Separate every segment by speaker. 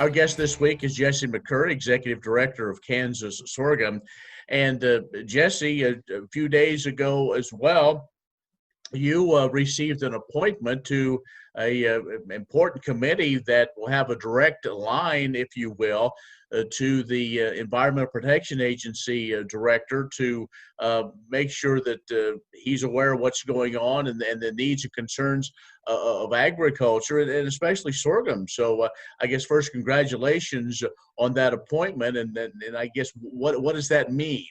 Speaker 1: Our guest this week is Jesse McCurry, Executive Director of Kansas Sorghum. And Jesse, a few days ago as well, you received an appointment to a important committee that will have a direct line, if you will, to the Environmental Protection Agency director to make sure that he's aware of what's going on and the needs and concerns of agriculture and especially sorghum. So I guess first, congratulations on that appointment, and I guess what does that mean?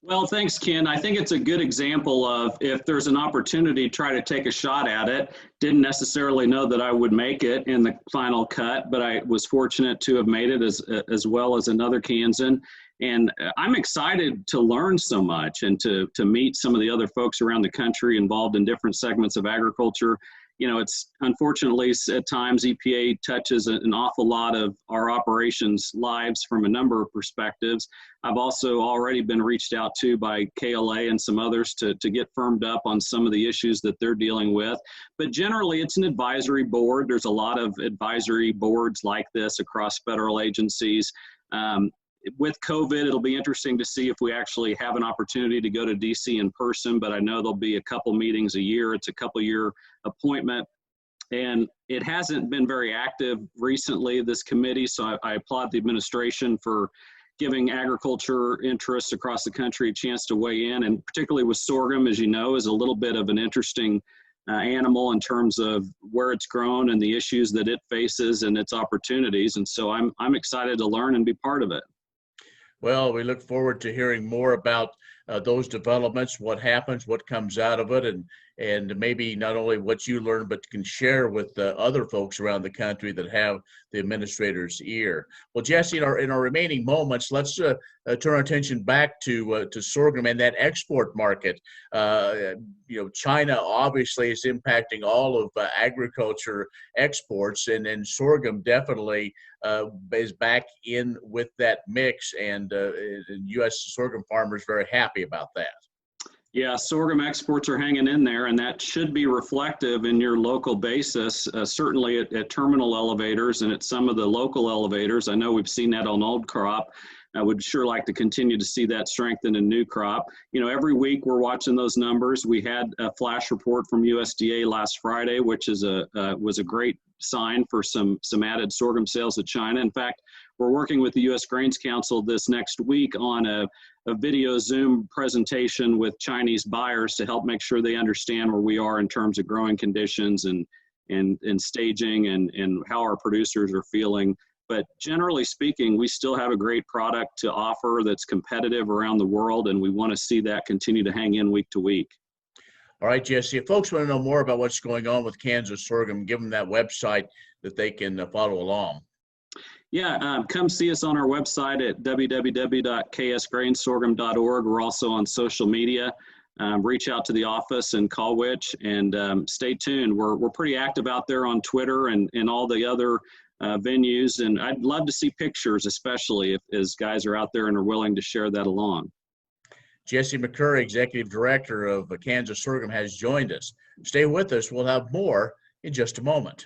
Speaker 2: Well, thanks, Ken. I think it's a good example of if there's an opportunity, try to take a shot at it. Didn't necessarily know that I would make it in the final cut, but I was fortunate to have made it as well as another Kansan. And I'm excited to learn so much and to meet some of the other folks around the country involved in different segments of agriculture. You know, it's unfortunately at times EPA touches an awful lot of our operations lives from a number of perspectives. I've also already been reached out to by KLA and some others to get firmed up on some of the issues that they're dealing with. But generally, it's an advisory board. There's a lot of advisory boards like this across federal agencies. With COVID, it'll be interesting to see if we actually have an opportunity to go to DC in person, but I know there'll be a couple meetings a year. It's a couple-year appointment, and it hasn't been very active recently, this committee, so I applaud the administration for giving agriculture interests across the country a chance to weigh in, and particularly with sorghum, as you know, is a little bit of an interesting animal in terms of where it's grown and the issues that it faces and its opportunities, and so I'm excited to learn and be part of it.
Speaker 1: Well, we look forward to hearing more about those developments, what happens, what comes out of it, and maybe not only what you learn, but can share with other folks around the country that have the administrator's ear. Well, Jesse, in our remaining moments, let's turn our attention back to sorghum and that export market. China obviously is impacting all of agriculture exports, and sorghum definitely is back in with that mix, and U.S. sorghum farmers very happy about that.
Speaker 2: Yeah, sorghum exports are hanging in there, and that should be reflective in your local basis, certainly at terminal elevators and at some of the local elevators. I know we've seen that on old crop. I would sure like to continue to see that strengthen in new crop. You know, every week we're watching those numbers. We had a flash report from USDA last Friday, which is was a great sign for some added sorghum sales to China. In fact, we're working with the U.S. Grains Council this next week on a video Zoom presentation with Chinese buyers to help make sure they understand where we are in terms of growing conditions and staging and how our producers are feeling. But generally speaking, we still have a great product to offer that's competitive around the world, and we want to see that continue to hang in week to week.
Speaker 1: All right, Jesse, if folks want to know more about what's going on with Kansas Sorghum, give them that website that they can follow along.
Speaker 2: Yeah, come see us on our website at www.ksgrainsorghum.org. We're also on social media. Reach out to the office and call Witch, and stay tuned. We're pretty active out there on Twitter and all the other venues, and I'd love to see pictures, especially as guys are out there and are willing to share that along.
Speaker 1: Jesse McCurry, Executive Director of Kansas Sorghum, has joined us. Stay with us. We'll have more in just a moment.